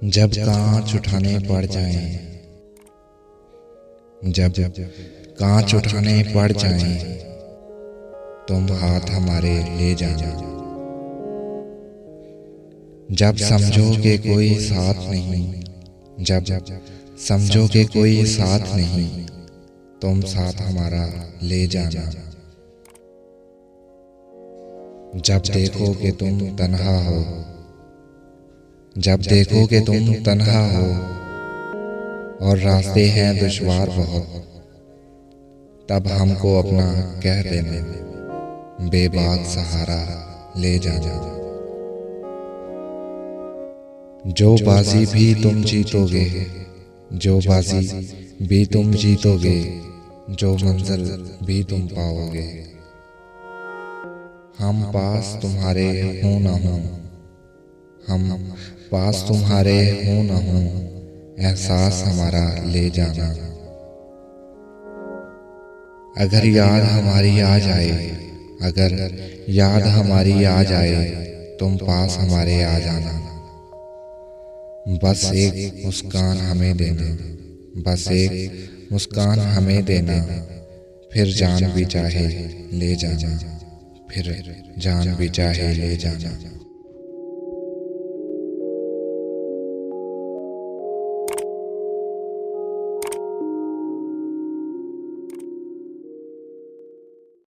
जब कांच उठाने पड़ जाएं, जब कांच उठाने पड़ जाएं, तुम हाथ हमारे ले जाना। जब समझोगे कोई साथ नहीं, जब समझोगे कोई साथ नहीं, तुम साथ हमारा ले जाना। जब देखोगे तुम तन्हा हो, जब देखोगे तुम तन्हा हो और रास्ते हैं दुश्वार बहुत, तब हमको अपना कह देना, बेबाक सहारा ले जाना। जो बाजी भी तुम जीतोगे, जो बाजी भी तुम जीतोगे, जो मंजिल भी तुम पाओगे, हम पास तुम्हारे हों न हों, हम पास तुम्हारे हों न हों, एहसास हमारा ले जाना। अगर याद हमारी आ जाए, अगर याद हमारी आ जाए, तुम पास हमारे आ जाना। बस एक मुस्कान हमें देना, बस एक मुस्कान हमें देना, फिर जान भी चाहे ले जाना, फिर जान भी चाहे ले जाना।